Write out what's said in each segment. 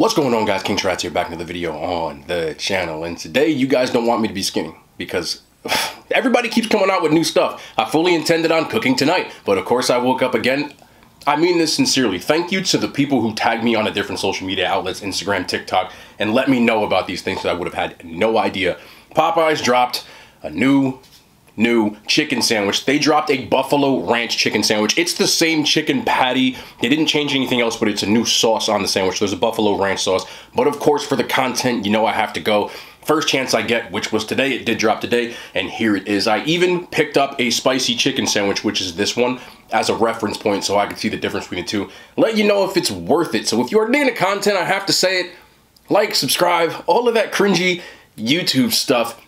What's going on, guys? King Shrats here, back into the video on the channel, and today you guys don't want me to be skinny because everybody keeps coming out with new stuff. I fully intended on cooking tonight, but of course I woke up again. I mean this sincerely. Thank you to the people who tagged me on the different social media outlets, Instagram, TikTok, and let me know about these things because I would have had no idea. Popeye's dropped a new chicken sandwich. They dropped a buffalo ranch chicken sandwich. It's the same chicken patty. They didn't change anything else, but it's a new sauce on the sandwich. There's a buffalo ranch sauce. But of course, for the content, you know I have to go. First chance I get, which was today. It did drop today, and here it is. I even picked up a spicy chicken sandwich, which is this one, as a reference point so I can see the difference between the two. Let you know if it's worth it. So if you are digging the content, I have to say it. Like, subscribe, all of that cringy YouTube stuff.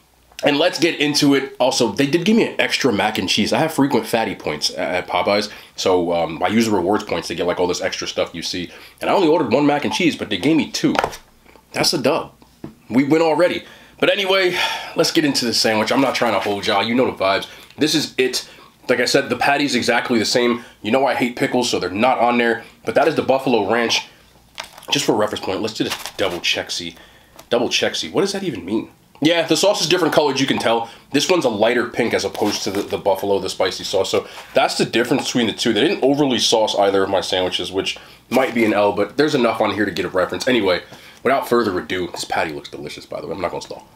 And let's get into it. Also, they did give me an extra mac and cheese. I have frequent fatty points at Popeyes, so I use the rewards points to get like all this extra stuff you see. And I only ordered one mac and cheese, but they gave me two. That's a dub. We win already. But anyway, let's get into the sandwich. I'm not trying to hold y'all. You know the vibes. This is it. Like I said, the patty's exactly the same. You know I hate pickles, so they're not on there. But that is the buffalo ranch. Just for a reference point, let's do this double check-see. Double check-see. What does that even mean? Yeah, the sauce is different colored, you can tell. This one's a lighter pink as opposed to the buffalo, the spicy sauce. So that's the difference between the two. They didn't overly sauce either of my sandwiches, which might be an L, but there's enough on here to get a reference. Anyway, without further ado, this patty looks delicious, by the way. I'm not going to stall.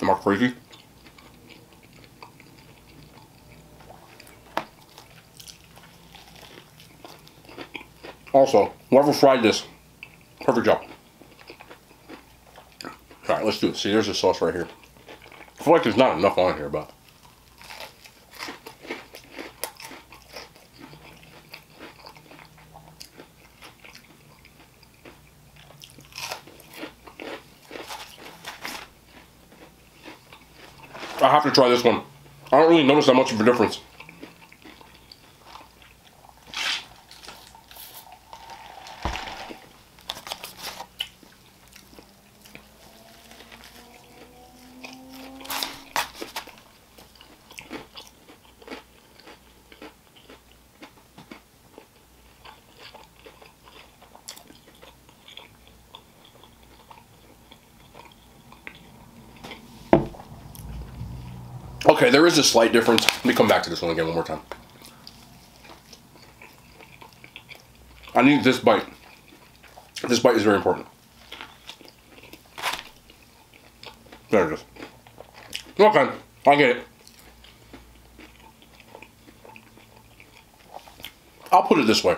Am I crazy? Also, whoever fried this, perfect job. All right, let's do it. See, there's the sauce right here. I feel like there's not enough on here, but. I have to try this one. I don't really notice that much of a difference. Okay, there is a slight difference. Let me come back to this one again one more time. I need this bite. This bite is very important. There it is. Okay, I get it. I'll put it this way.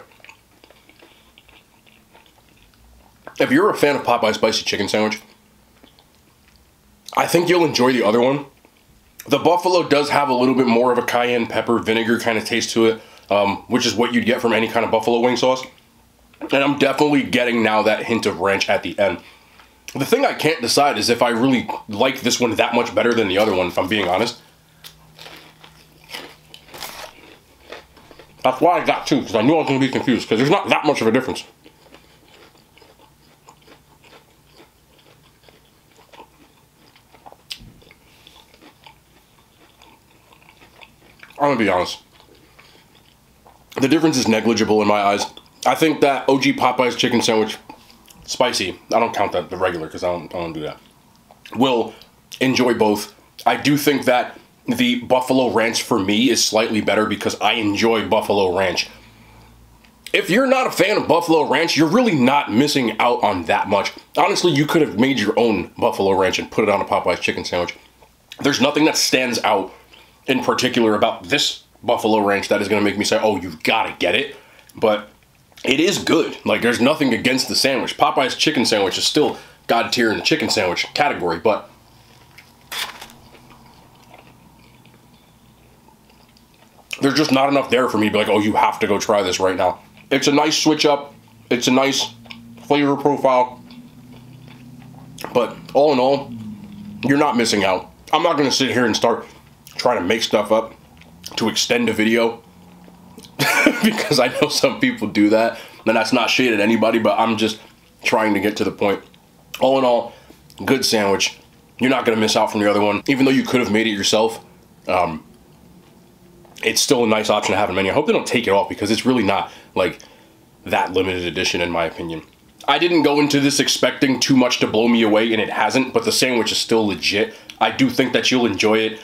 If you're a fan of Popeye's spicy chicken sandwich, I think you'll enjoy the other one. The buffalo does have a little bit more of a cayenne pepper vinegar kind of taste to it, which is what you'd get from any kind of buffalo wing sauce. And I'm definitely getting now that hint of ranch at the end. The thing I can't decide is if I really like this one that much better than the other one, if I'm being honest. That's why I got two, because I knew I was going to be confused, because there's not that much of a difference. I'm gonna be honest. The difference is negligible in my eyes. I think that OG Popeye's chicken sandwich, spicy, I don't count that the regular because I don't do that, will enjoy both. I do think that the buffalo ranch for me is slightly better because I enjoy buffalo ranch. If you're not a fan of buffalo ranch, you're really not missing out on that much. Honestly, you could have made your own buffalo ranch and put it on a Popeye's chicken sandwich. There's nothing that stands out in particular about this buffalo ranch that is going to make me say, oh, you've got to get it. But it is good. Like, there's nothing against the sandwich. Popeye's chicken sandwich is still god tier in the chicken sandwich category, but there's just not enough there for me to be like, oh, you have to go try this right now. It's a nice switch up. It's a nice flavor profile. But all in all, you're not missing out. I'm not going to sit here and start trying to make stuff up to extend a video because I know some people do that, and that's not shade at anybody, but I'm just trying to get to the point. All in all, good sandwich. You're not gonna miss out from the other one. Even though you could have made it yourself, it's still a nice option to have in the menu. I hope they don't take it off because it's really not like that limited edition in my opinion. I didn't go into this expecting too much to blow me away, and it hasn't, but the sandwich is still legit. I do think that you'll enjoy it.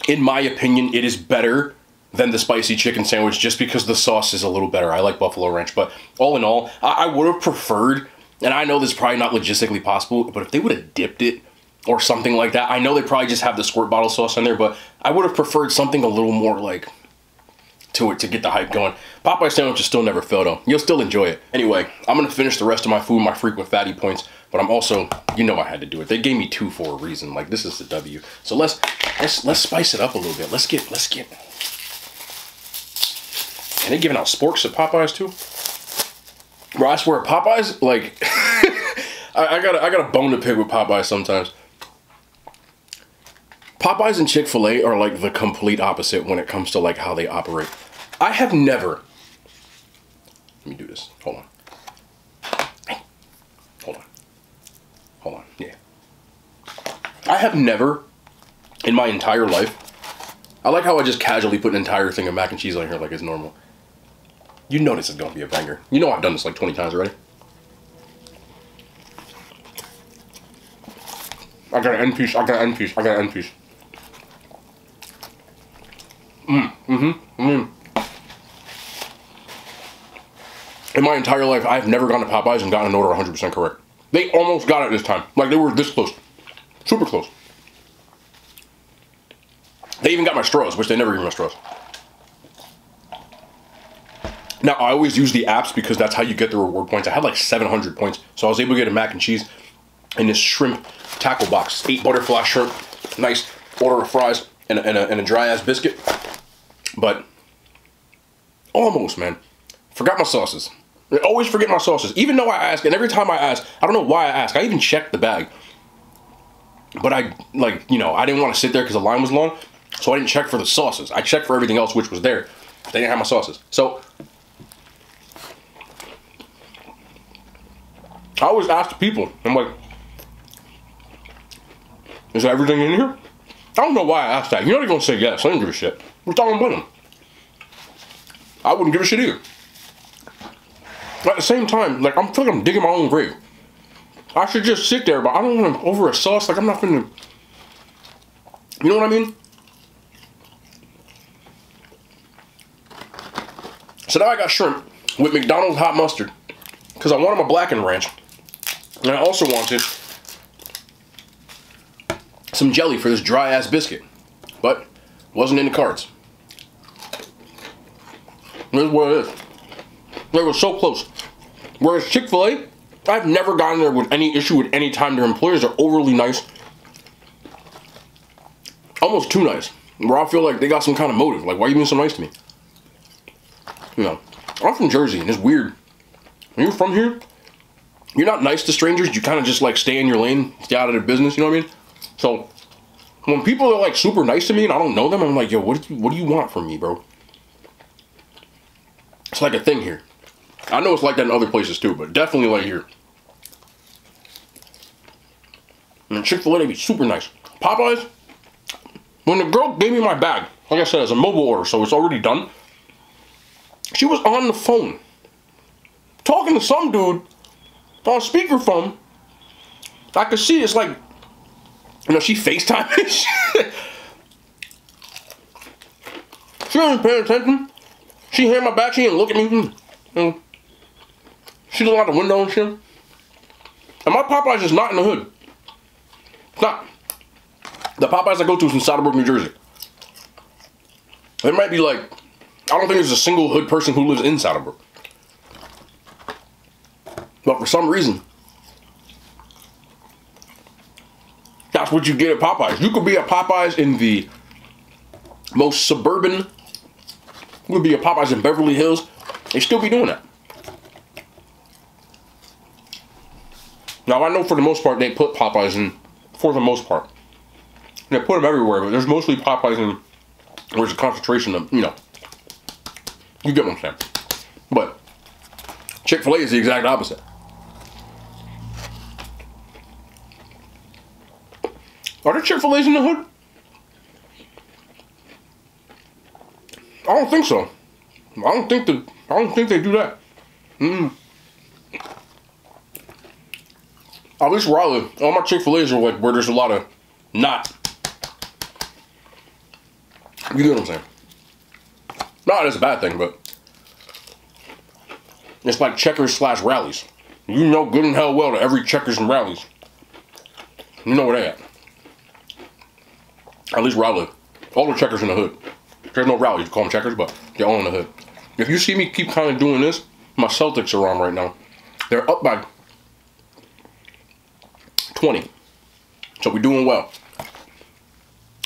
In my opinion, it is better than the spicy chicken sandwich just because the sauce is a little better. I like Buffalo Ranch, but all in all, I would have preferred, and I know this is probably not logistically possible, but if they would have dipped it or something like that, I know they probably just have the squirt bottle sauce in there, but I would have preferred something a little more like to it to get the hype going. Popeye sandwiches still never fail though. You'll still enjoy it. Anyway, I'm gonna finish the rest of my food, my frequent fatty points, but I'm also, you know, I had to do it. They gave me 2 for a reason. Like, this is the W. So let's spice it up a little bit. Let's get. And they giving out sporks at Popeyes too? Bro, I swear, Popeyes, like, I got a bone to pick with Popeyes sometimes. Popeyes and Chick-fil-A are like the complete opposite when it comes to like how they operate. I have never, let me do this, hold on. Hold on, yeah. I have never, in my entire life, I like how I just casually put an entire thing of mac and cheese on here like it's normal. You know this is gonna be a banger. You know I've done this like 20 times already. I got an end piece, I got an end piece, I got an end piece. In my entire life, I've never gone to Popeyes and gotten an order 100% correct. They almost got it this time. Like, they were this close. Super close. They even got my straws, which they never give me my straws. Now, I always use the apps because that's how you get the reward points. I had like 700 points, so I was able to get a mac and cheese in this shrimp tackle box. 8 butterfly shrimp, nice order of fries, and a dry-ass biscuit. But, almost, man. Forgot my sauces. I always forget my sauces. Even though I ask, and every time I ask, I don't know why I ask. I even checked the bag. But I, like, you know, I didn't want to sit there because the line was long. So I didn't check for the sauces. I checked for everything else which was there. They didn't have my sauces. So, I always ask the people. I'm like, is everything in here? I don't know why I asked that. You're not going to say yes. I didn't give a shit. We're talking about them. I wouldn't give a shit either. At the same time, like, I feel like I'm digging my own grave. I should just sit there, but I don't want to over a sauce. Like, I'm not finna, you know what I mean? So now I got shrimp with McDonald's hot mustard because I wanted my blackened ranch, and I also wanted some jelly for this dry ass biscuit, but wasn't in the cards. This is what it is. They were so close. Whereas Chick-fil-A, I've never gotten there with any issue with any time. Their employees are overly nice. Almost too nice. Where I feel like they got some kind of motive. Like, why are you being so nice to me? You know, I'm from Jersey, and it's weird. When you're from here, you're not nice to strangers. You kind of just, like, stay in your lane, stay out of their business, you know what I mean? So, when people are, like, super nice to me and I don't know them, I'm like, yo, what do you want from me, bro? It's like a thing here. I know it's like that in other places too, but definitely like here. And Chick-fil-A, they be super nice. Popeyes, when the girl gave me my bag, like I said, it's a mobile order, so it's already done. She was on the phone, talking to some dude on speakerphone. I could see it's like, you know, she FaceTime and shit. She wasn't paying attention. She had my back, she didn't look at me. She looked out the window and shit. And my Popeyes is not in the hood. It's not. The Popeyes I go to is in Southbrook, New Jersey. There might be like, I don't think there's a single hood person who lives in Southbrook. But for some reason, that's what you get at Popeyes. You could be at Popeyes in the most suburban, you could be at Popeyes in Beverly Hills, they still be doing that. Now, I know for the most part, they put Popeyes in, for the most part. They put them everywhere, but there's mostly Popeyes in, where there's a concentration of, you know, you get what I'm saying. But Chick-fil-A is the exact opposite. Are there Chick-fil-A's in the hood? I don't think so. I don't think they do that. At least where I live, all my Chick-fil-A's are like where there's a lot of not. You know what I'm saying? Not that's a bad thing, but it's like Checkers / Rallies. You know good and hell well that every Checkers and Rallies, you know where they at least where I live. All the Checkers in the hood. There's no Rallies, you call them Checkers, but they're all in the hood. If you see me keep kind of doing this, my Celtics are on right now. They're up by 20. So we're doing well.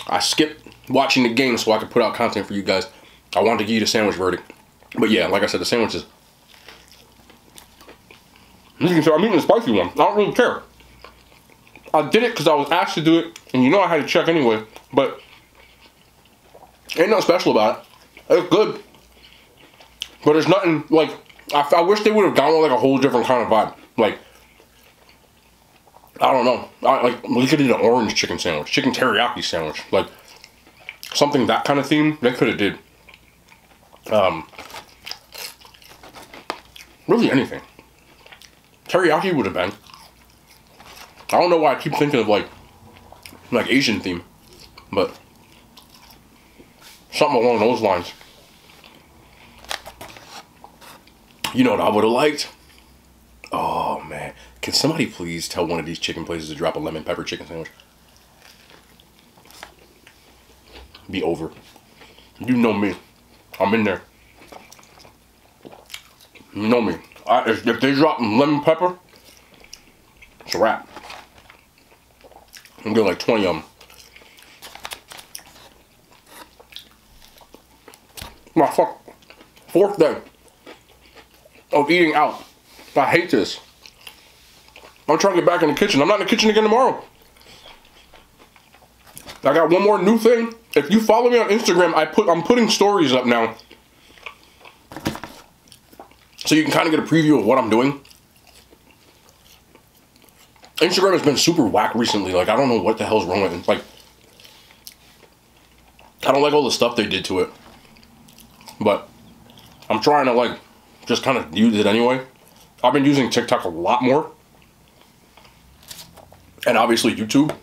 I skipped watching the game so I could put out content for you guys. I wanted to give you the sandwich verdict. But yeah, like I said, the sandwiches. You can say I'm eating a spicy one. I don't really care. I did it because I was asked to do it, and you know I had to check anyway. But ain't nothing special about it. It's good. But there's nothing, like, I wish they would have gone with, like, a whole different kind of vibe. Like, I don't know. We could have did an orange chicken sandwich. Chicken teriyaki sandwich. Like, something that kind of theme, they could have did. Really anything. Teriyaki would have been. I don't know why I keep thinking of, like Asian theme. But something along those lines. You know what I would have liked? Oh, man. Can somebody please tell one of these chicken places to drop a lemon pepper chicken sandwich? Be over. You know me. I'm in there. You know me. If they drop lemon pepper, it's a wrap. I'm getting like 20 of them. My fourth day of eating out. I hate this. I'm trying to get back in the kitchen. I'm not in the kitchen again tomorrow. I got one more new thing. If you follow me on Instagram, I'm putting stories up now. So you can kind of get a preview of what I'm doing. Instagram has been super whack recently. Like, I don't know what the hell's wrong with it. Like, I don't like all the stuff they did to it. But I'm trying to, like, just kind of use it anyway. I've been using TikTok a lot more. And obviously YouTube.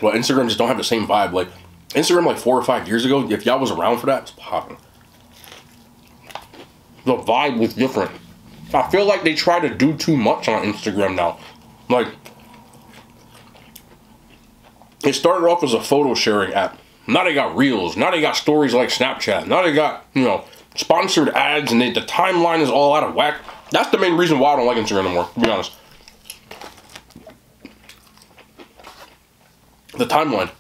But Instagram just don't have the same vibe. Like, Instagram like 4 or 5 years ago, if y'all was around for that, it's popping. The vibe was different. I feel like they try to do too much on Instagram now. Like, it started off as a photo sharing app. Now they got Reels. Now they got stories like Snapchat. Now they got, you know, sponsored ads, and the timeline is all out of whack. That's the main reason why I don't like Instagram anymore, to be honest. The timeline.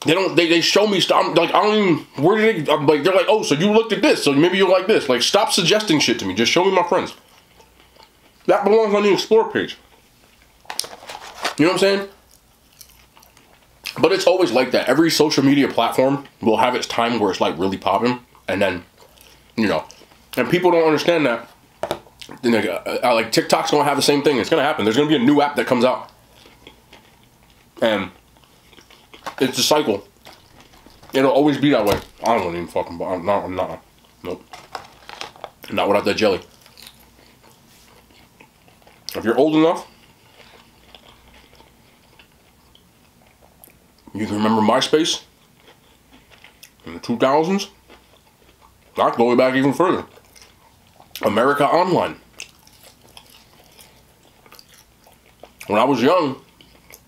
They show me stuff. Like, I don't even, where did they, I'm like, they're like, oh, so you looked at this, so maybe you'll like this. Like, stop suggesting shit to me. Just show me my friends. That belongs on the Explore page. You know what I'm saying? But it's always like that. Every social media platform will have its time where it's like really popping. And then, you know, and people don't understand that. Like, TikTok's going to have the same thing. It's going to happen. There's going to be a new app that comes out. And it's a cycle. It'll always be that way. I don't even fucking, I'm not. Nope. Not without that jelly. If you're old enough, you can remember MySpace in the 2000s. Not going back even further. America Online. When I was young,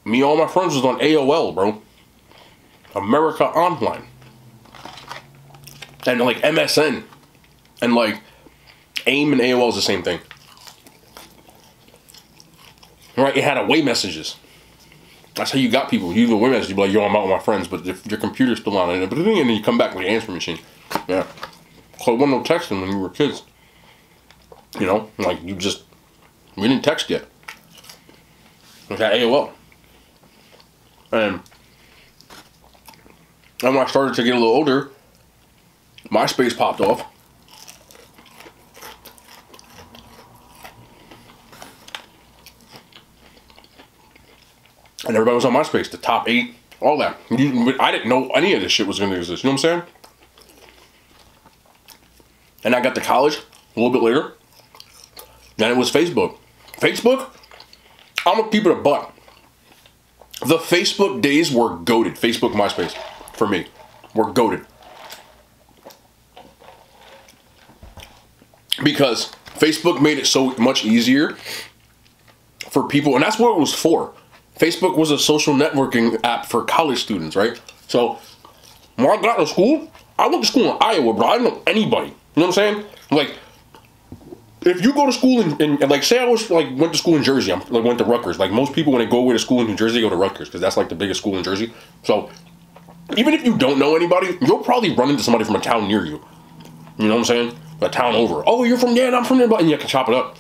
me and all my friends was on AOL, bro. America Online. And like MSN. And like AIM and AOL is the same thing. Right? It had away messages. That's how you got people. You even away messages. You'd be like, yo, I'm out with my friends, but if your computer's still on, and then you come back with the answering machine. Yeah. So it wasn't no texting when you were kids. You know? Like, we didn't text yet. We had AOL. And when I started to get a little older, MySpace popped off. And everybody was on MySpace, the top 8, all that. I didn't know any of this shit was going to exist, you know what I'm saying? and I got to college a little bit later, then it was Facebook. Facebook, I'm gonna keep it a buck. The Facebook days were goated. Facebook, MySpace, for me, were goated. Because Facebook made it so much easier for people, and that's what it was for. Facebook was a social networking app for college students, right? So when I got to school, I went to school in Iowa, bro. I didn't know anybody. You know what I'm saying? Like, if you go to school in like, say I was like went to school in Jersey, I like went to Rutgers. Like most people when they go away to school in New Jersey, they go to Rutgers because that's like the biggest school in Jersey. So even if you don't know anybody, you'll probably run into somebody from a town near you. You know what I'm saying? A town over. Oh, you're from there, and I'm from there, and you can chop it up.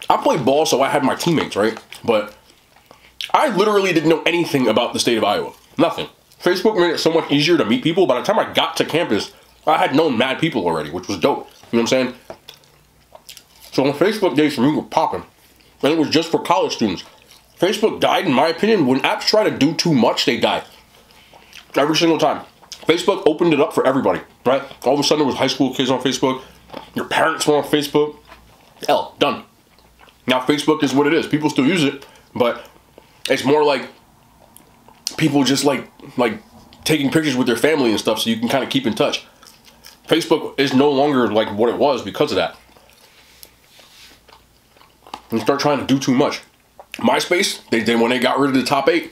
I played ball, so I had my teammates, right? But I literally didn't know anything about the state of Iowa. Nothing. Facebook made it so much easier to meet people. By the time I got to campus, I had known mad people already, which was dope. You know what I'm saying? So when Facebook days for me were popping, and it was just for college students. Facebook died, in my opinion. When apps try to do too much, they die. Every single time. Facebook opened it up for everybody, right? All of a sudden, there was high school kids on Facebook. Your parents were on Facebook. Hell, done. Now, Facebook is what it is. People still use it, but it's more like people just like taking pictures with their family and stuff so you can kind of keep in touch. Facebook is no longer like what it was because of that. And start trying to do too much. MySpace, when they got rid of the top 8,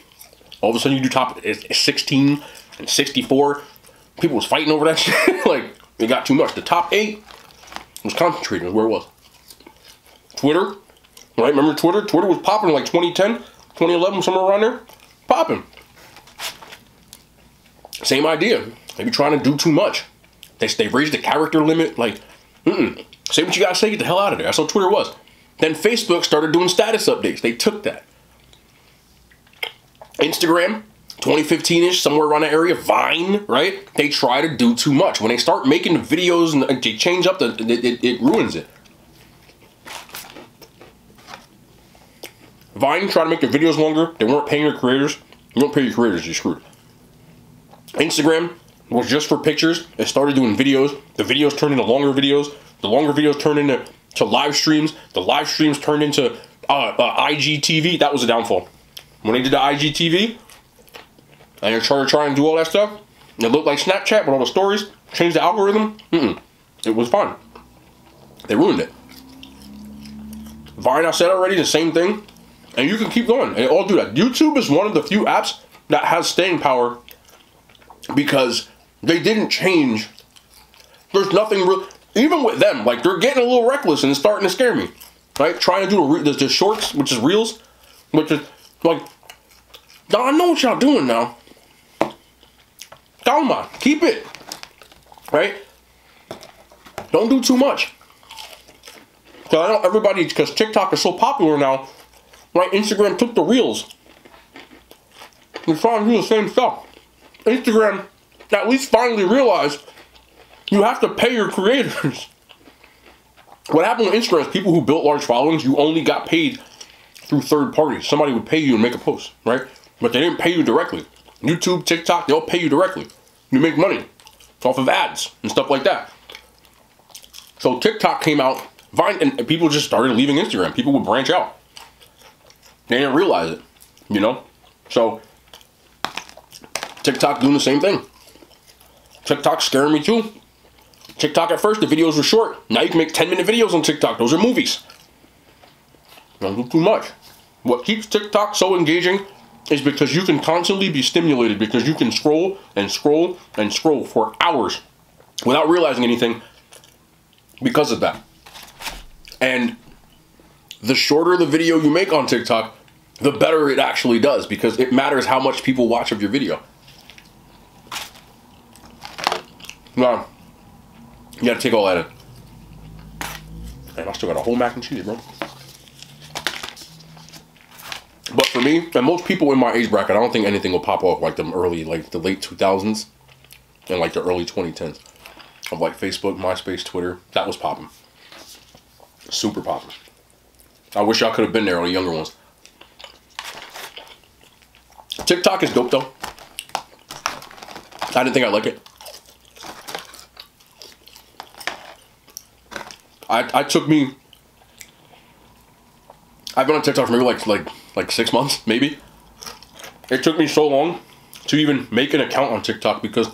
all of a sudden you do top 16 and 64. People was fighting over that shit. Like, it got too much. The top 8 was concentrated where it was. Twitter, right? Remember Twitter? Twitter was popping in like 2010, 2011, somewhere around there. Popping. Same idea. They be trying to do too much. They raised the character limit. Like, say what you gotta say, get the hell out of there. That's how Twitter was. Then Facebook started doing status updates. They took that. Instagram, 2015-ish, somewhere around that area. Vine, right? They try to do too much. When they start making videos and they change up, it ruins it. Vine tried to make their videos longer. They weren't paying their creators. You don't pay your creators, you're screwed. Instagram was just for pictures. It started doing videos. The videos turned into longer videos. The longer videos turned into live streams. The live streams turned into IGTV. That was a downfall. When they did the IGTV, and they started trying to do all that stuff, it looked like Snapchat with all the stories, changed the algorithm. It was fun. They ruined it. Vine, I said already, the same thing. And you can keep going. They all do that. YouTube is one of the few apps that has staying power because they didn't change. There's nothing real. Even with them, like, they're getting a little reckless and it's starting to scare me. Right? Trying to do the shorts, which is reels, which is like, I know what y'all doing now. Come on, keep it. Right? Don't do too much. Because I know everybody, because TikTok is so popular now, right? Instagram took the reels. They're trying to do the same stuff. Instagram at least finally realized you have to pay your creators. What happened with Instagram is people who built large followings, you only got paid through third parties. Somebody would pay you and make a post, right? But they didn't pay you directly. YouTube, TikTok, they'll pay you directly. You make money off of ads and stuff like that. So TikTok came out, Vine, and people just started leaving Instagram. People would branch out. They didn't realize it, you know? So TikTok doing the same thing. TikTok's scaring me too. TikTok at first, the videos were short. Now you can make 10-minute videos on TikTok. Those are movies. Don't do too much. What keeps TikTok so engaging is because you can constantly be stimulated, because you can scroll and scroll and scroll for hours without realizing anything because of that. And the shorter the video you make on TikTok, the better it actually does, because it matters how much people watch of your video. Now, you gotta take all that in. And I still got a whole mac and cheese, bro. But for me, and most people in my age bracket, I don't think anything will pop off like the late 2000s and like the early 2010s of like Facebook, MySpace, Twitter. That was popping. Super popping. I wish y'all could have been there, all the younger ones. TikTok is dope though. I didn't think I'd like it. I took me. I've been on TikTok for maybe like 6 months, maybe. It took me so long to even make an account on TikTok because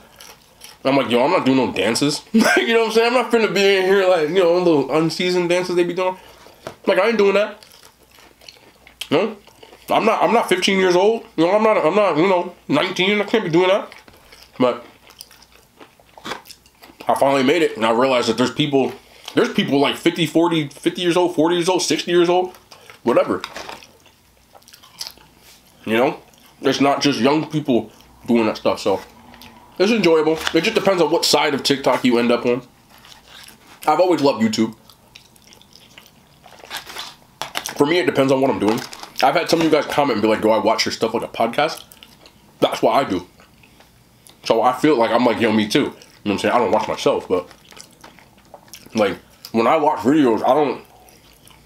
I'm like, yo, I'm not doing no dances. You know what I'm saying? I'm not finna be in here like, you know, little unseasoned dances they be doing. Like, I ain't doing that. You know? I'm not 15 years old. You know, I'm not, you know, 19. I can't be doing that. But I finally made it, and I realized that there's people like 50 years old, 40 years old, 60 years old, whatever. You know? It's not just young people doing that stuff, so it's enjoyable. It just depends on what side of TikTok you end up on. I've always loved YouTube. For me, it depends on what I'm doing. I've had some of you guys comment and be like, do I watch your stuff like a podcast? That's what I do. So I feel like I'm like, yo, me too. You know what I'm saying? I don't watch myself, but like when I watch videos,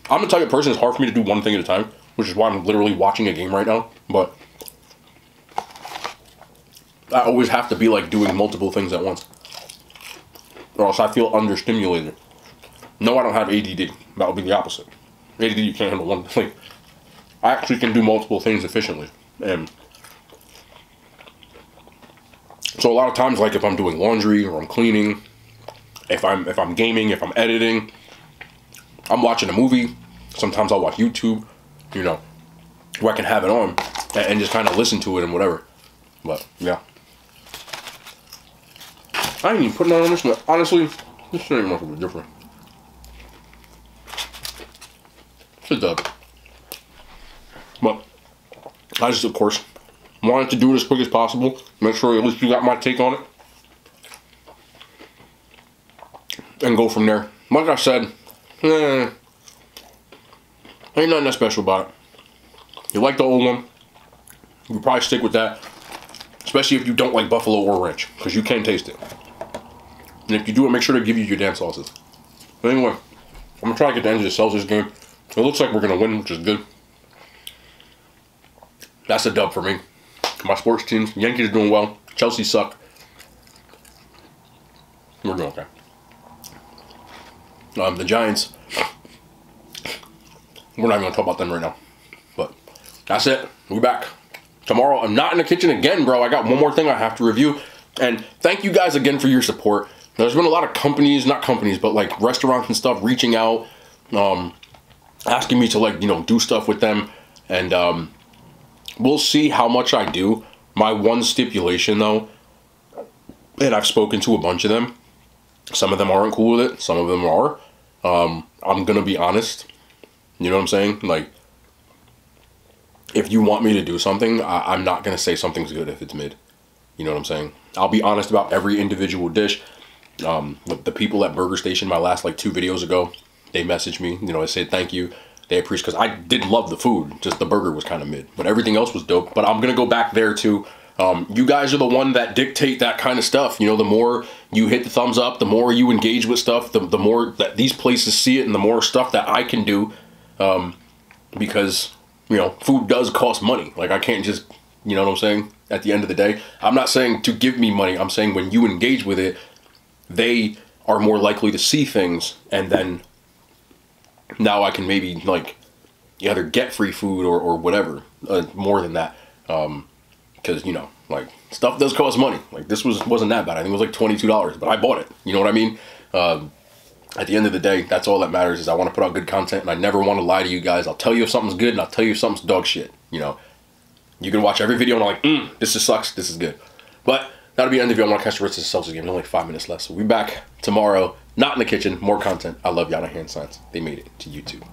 I'm the type of person it's hard for me to do one thing at a time, which is why I'm literally watching a game right now. But I always have to be like doing multiple things at once, or else I feel understimulated. No, I don't have ADD. That would be the opposite. ADD, you can't handle one thing. I actually can do multiple things efficiently, and so a lot of times, like if I'm doing laundry or I'm cleaning, if I'm gaming, if I'm editing, I'm watching a movie. Sometimes I'll watch YouTube, you know, where I can have it on and just kind of listen to it and whatever. But yeah, I ain't even putting that on this one. Honestly, this ain't much of a difference. It's a dub. But I just, of course, wanted to do it as quick as possible. Make sure at least you got my take on it. And go from there. Like I said, ain't nothing that special about it. You like the old one, you probably stick with that. Especially if you don't like buffalo or ranch, because you can taste it. And if you do it, make sure to give you your damn sauces. But anyway, I'm going to try to get the end of the Celtics game. It looks like we're going to win, which is good. That's a dub for me. My sports teams, Yankees are doing well. Chelsea suck. We're doing okay. The Giants, we're not even going to talk about them right now. But that's it. We're back. Tomorrow, I'm not in the kitchen again, bro. I got one more thing I have to review. And thank you guys again for your support. There's been a lot of companies, not companies, but like restaurants and stuff reaching out, asking me to like, you know, do stuff with them. And we'll see how much I do. My one stipulation though, and I've spoken to a bunch of them, some of them aren't cool with it, some of them are. I'm gonna be honest, you know what I'm saying? Like, if you want me to do something, I'm not gonna say something's good if it's mid. You know what I'm saying? I'll be honest about every individual dish. The people at Burger Station, my last like 2 videos ago, they messaged me, you know, I said thank you. They appreciate, because I did love the food, just the burger was kind of mid, but everything else was dope. But I'm gonna go back there too. You guys are the one that dictate that kind of stuff. You know, the more you hit the thumbs up, the more you engage with stuff, the more that these places see it, and the more stuff that I can do. Because, you know, food does cost money. Like, I can't just, you know what I'm saying? At the end of the day, I'm not saying to give me money. I'm saying when you engage with it, they are more likely to see things, and then now I can maybe like either get free food or whatever, more than that. Because, you know, like, stuff does cost money. Like, this wasn't that bad. I think it was like $22, but I bought it. You know what I mean? At the end of the day, that's all that matters, is I want to put out good content, and I never want to lie to you guys. I'll tell you if something's good, and I'll tell you if something's dog shit. You know, you can watch every video and I'm like, this just sucks, this is good. But that'll be the end of the video. I want to catch the rest of the Celtics game. There's only 5 minutes left, so we'll be back tomorrow. Not in the kitchen, more content. I love Yana Hand Signs. They made it to YouTube.